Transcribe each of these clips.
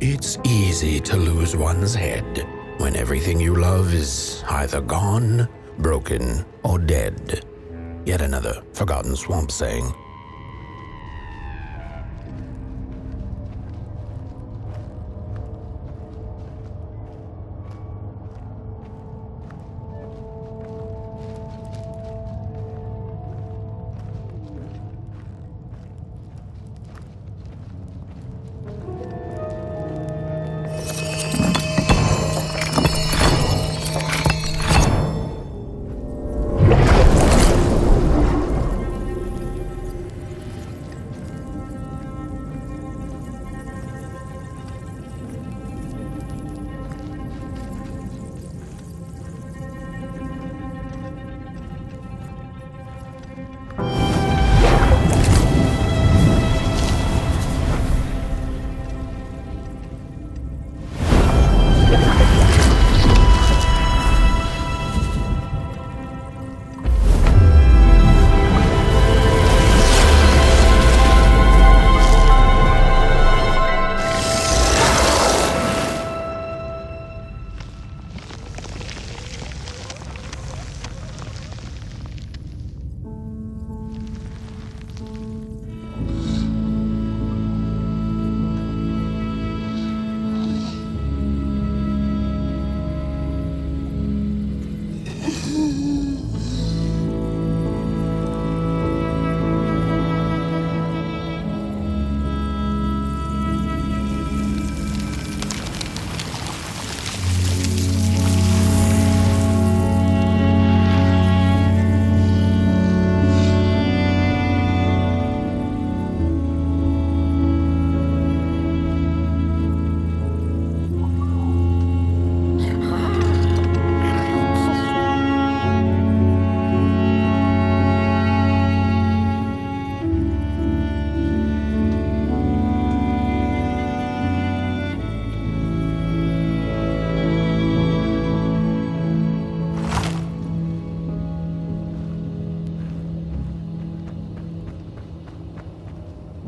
It's easy to lose one's head when everything you love is either gone, broken, or dead. Yet another forgotten swamp saying.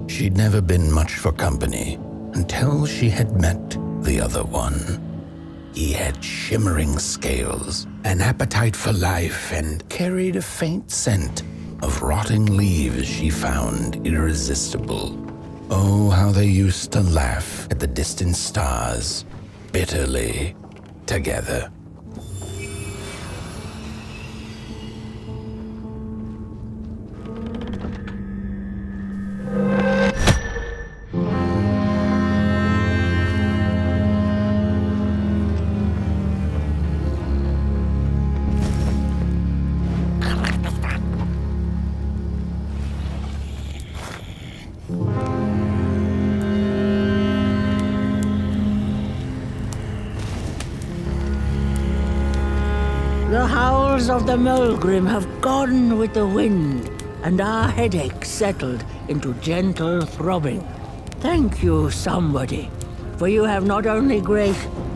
She'd never been much for company until she had met the other one. He had shimmering scales, an appetite for life, and carried a faint scent of rotting leaves she found irresistible. Oh, how they used to laugh at the distant stars, bitterly, together. The howls of the Mulgrim have gone with the wind, and our headache settled into gentle throbbing. Thank you, somebody, for you have not only graciously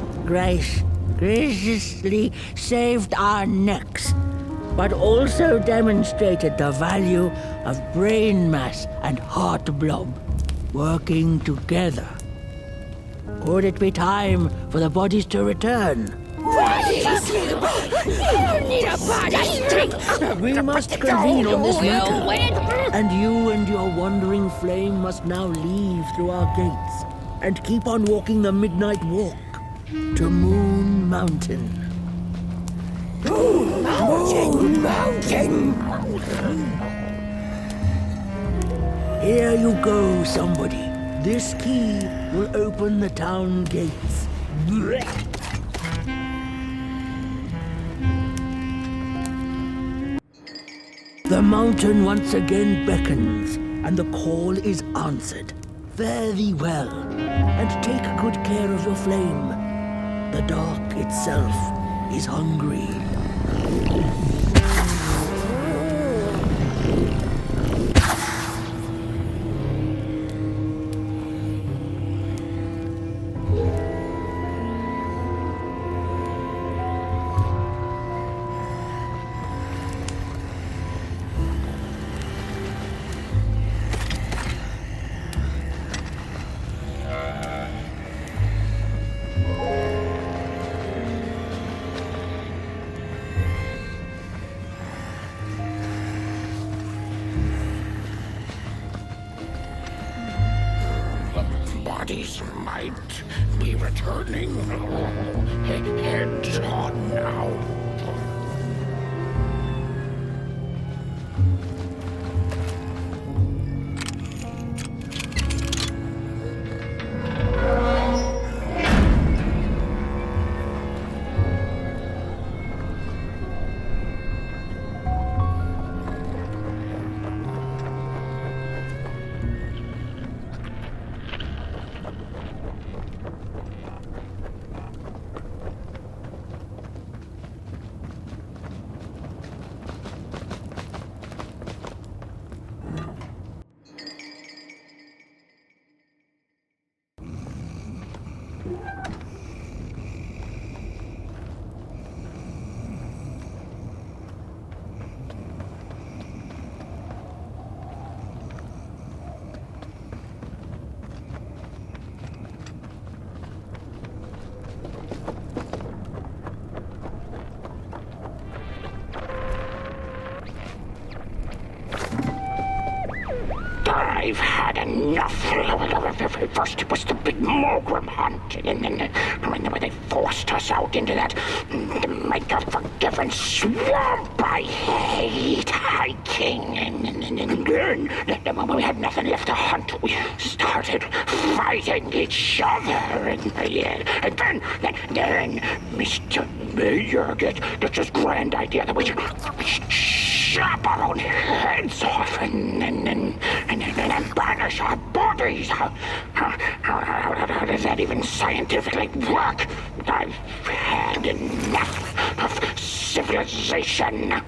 saved our necks, but also demonstrated the value of brain mass and heart blob working together. Could it be time for the bodies to return? We must convene on this matter, and you and your wandering flame must now leave through our gates and keep on walking the midnight walk to Moon Mountain. Moon Mountain! Here you go, somebody. This key will open the town gates. The mountain once again beckons, and the call is answered. Fare thee well, and take good care of your flame. The dark itself is hungry. bodies might be returning. Heads on now. I've had enough. First it was the big Mogrim hunt, and then when they forced us out into that make-a-forgiven swamp. I hate hiking. And then when we had nothing left to hunt, we started fighting each other. And then Mr. Mayor gets this grand idea that we should chop our own heads off and then banish our bodies. How does that even scientifically work? I've had enough of civilization.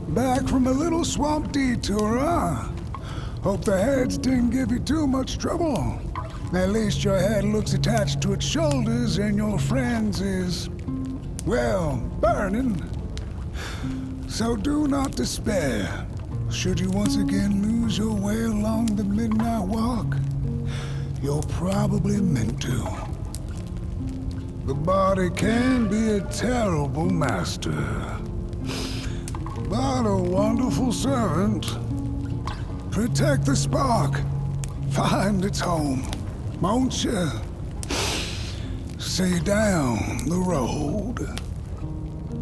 Back from a little swamp detour, huh? Hope the heads didn't give you too much trouble. At least your head looks attached to its shoulders and your friend's is, well, burning. So do not despair. Should you once again lose your way along the midnight walk, you're probably meant to. The body can be a terrible master, but a wonderful servant. Protect the spark. Find its home, won't you? See down the road.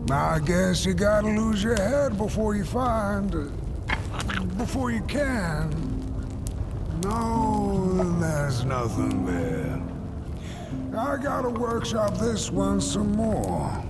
I guess you gotta lose your head before you can. No, there's nothing there. I gotta workshop this one some more.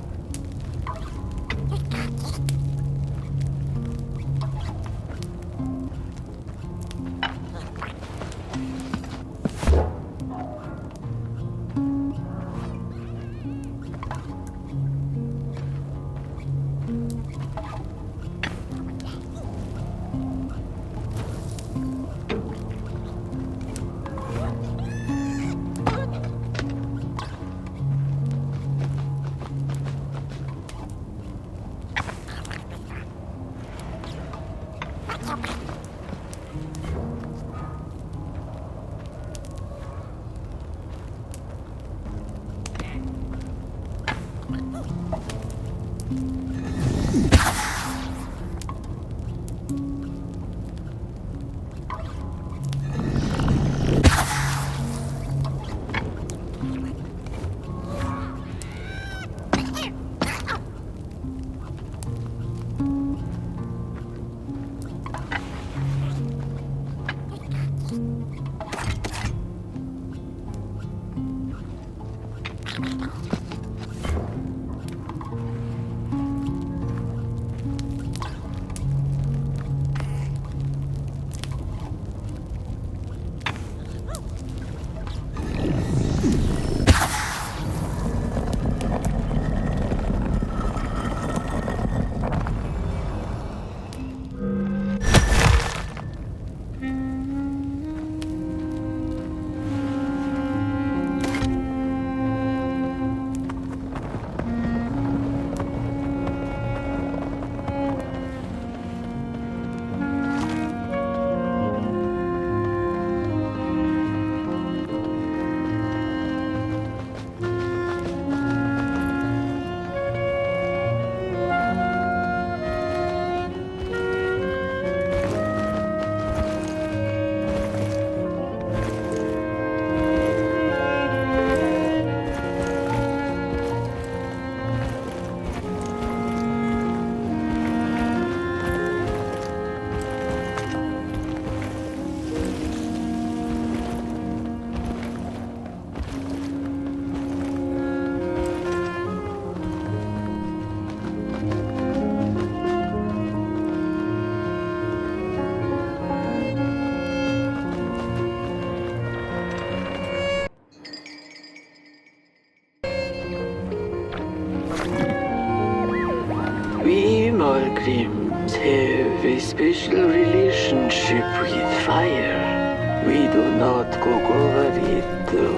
pilgrims have a special relationship with fire. We do not cook over it.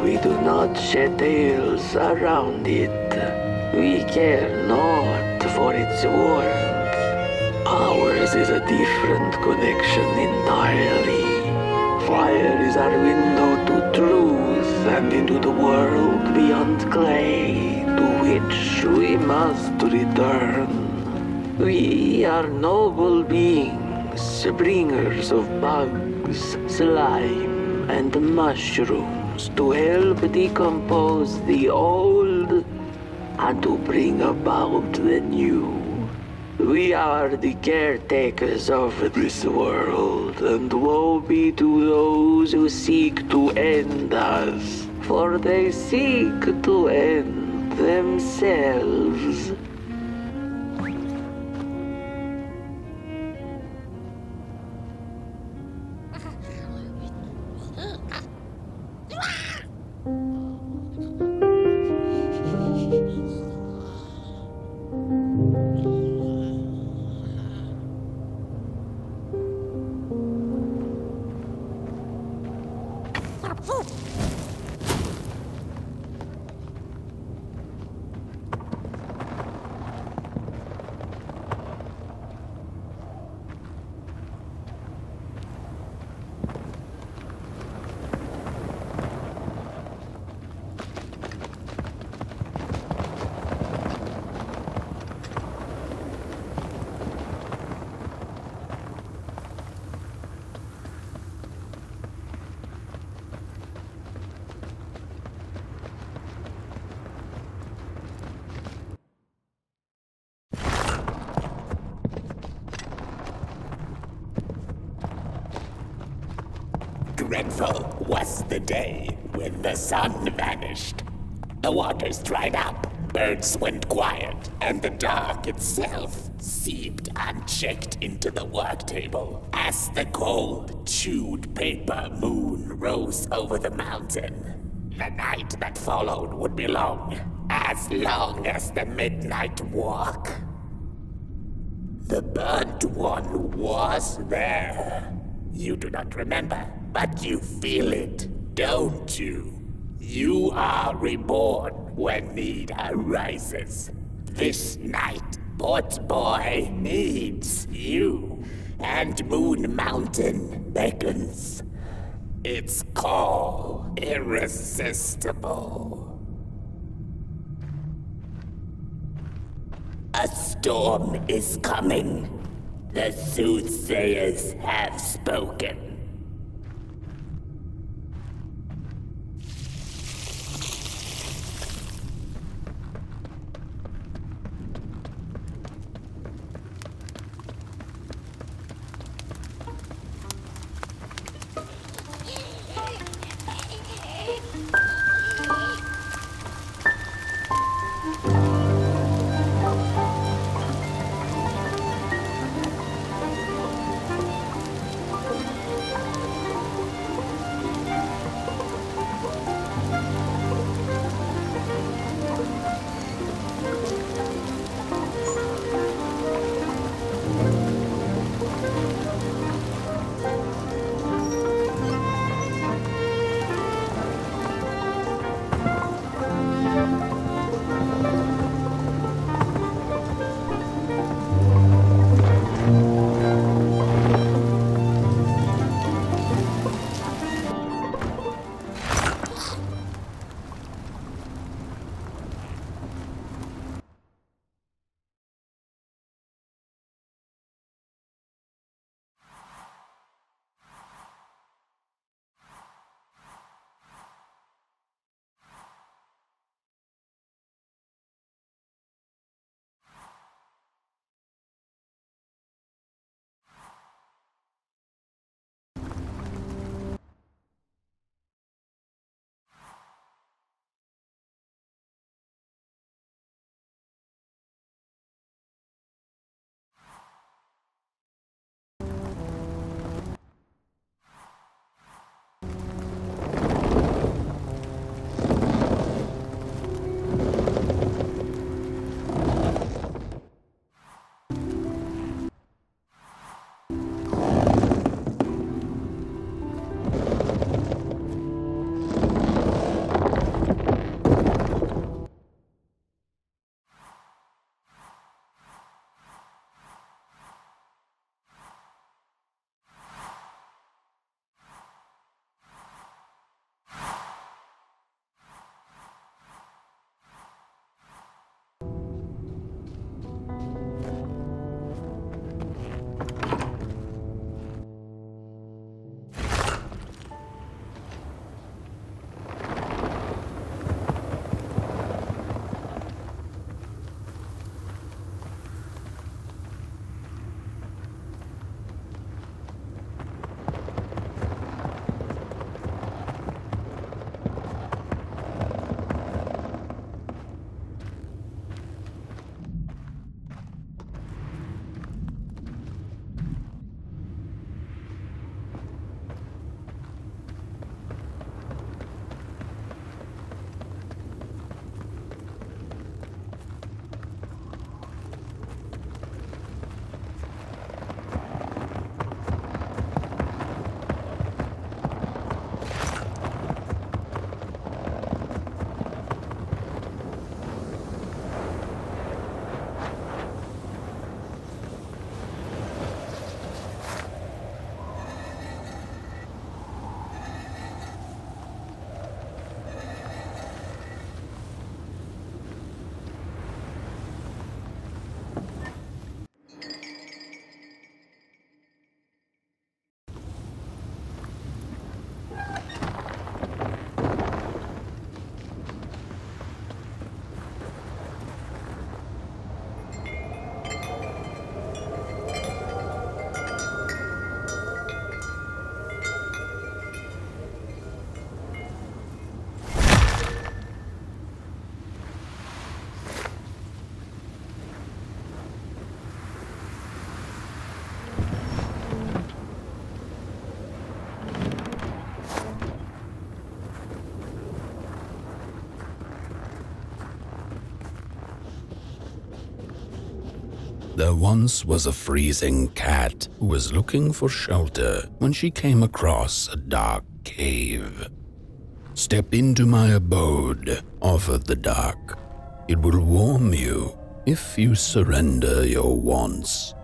We do not shed tales around it. We care not for its warmth. Ours is a different connection entirely. Fire is our window to truth and into the world beyond clay, to which we must return. We are noble beings, bringers of bugs, slime, and mushrooms to help decompose the old and to bring about the new. We are the caretakers of this world, and woe be to those who seek to end us, for they seek to end themselves. Dreadful was the day when the sun vanished. The waters dried up, birds went quiet, and the dark itself seeped unchecked into the work table as the cold, chewed paper moon rose over the mountain. The night that followed would be long as the midnight walk. The burnt one was there. You do not remember, but you feel it, don't you? You are reborn when need arises. This night, Port Boy needs you, and Moon Mountain beckons. Its call irresistible. A storm is coming. The soothsayers have spoken. There once was a freezing cat who was looking for shelter when she came across a dark cave. "Step into my abode," offered the dark. "It will warm you if you surrender your wants."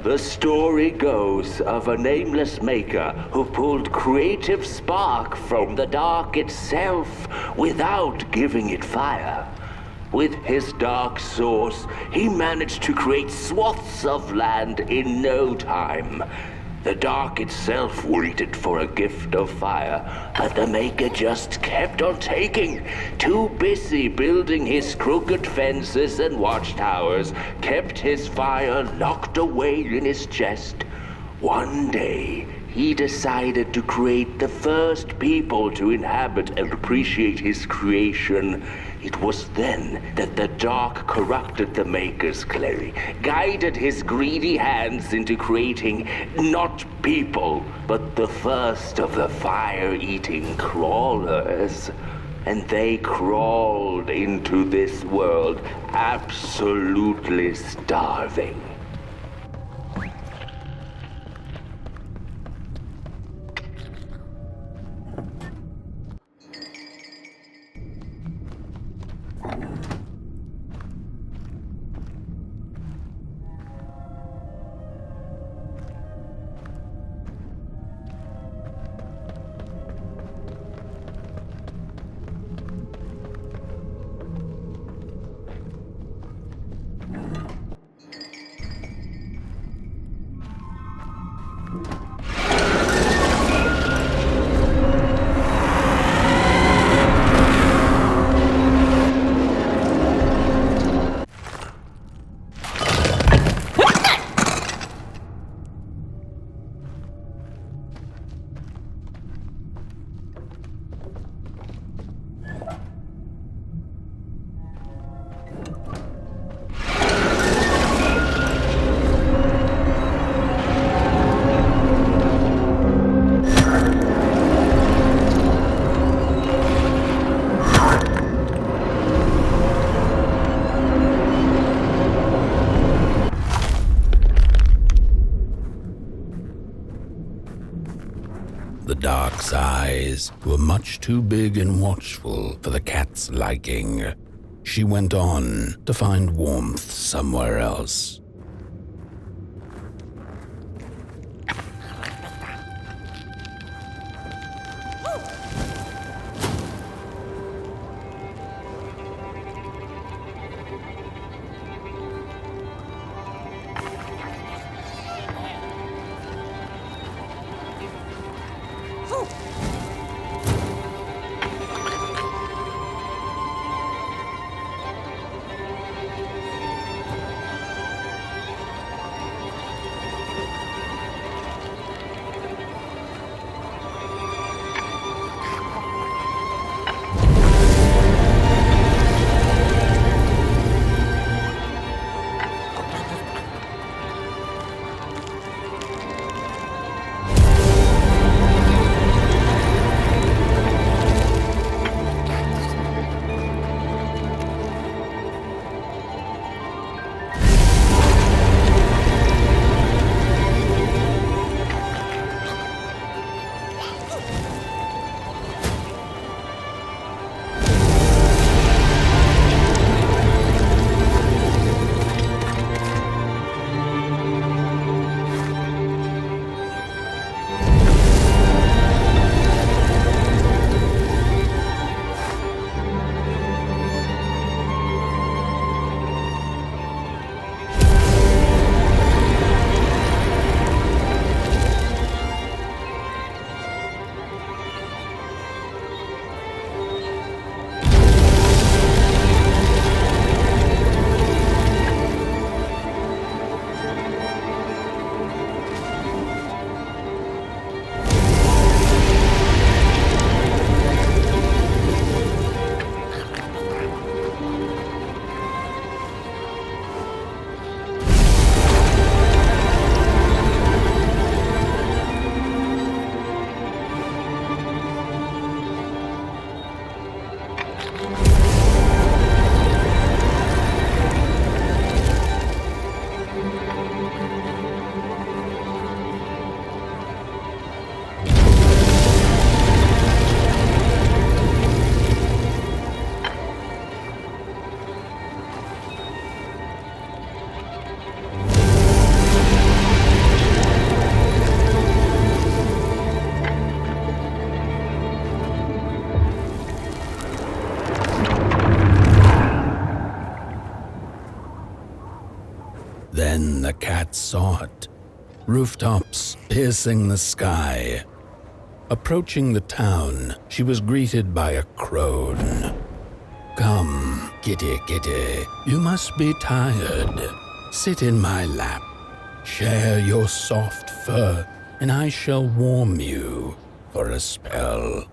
The story goes of a nameless maker who pulled creative spark from the dark itself without giving it fire. With his dark source, he managed to create swaths of land in no time. The dark itself waited for a gift of fire, but the Maker just kept on taking. Too busy building his crooked fences and watchtowers, kept his fire locked away in his chest. One day, he decided to create the first people to inhabit and appreciate his creation. It was then that the dark corrupted the Maker's clay, guided his greedy hands into creating not people, but the first of the fire-eating crawlers. And they crawled into this world absolutely starving. The dark's eyes were much too big and watchful for the cat's liking. She went on to find warmth somewhere else. Then the cat saw it. Rooftops piercing the sky. Approaching the town, she was greeted by a crone. Come, kitty, kitty, you must be tired. Sit in my lap. Share your soft fur, and I shall warm you for a spell.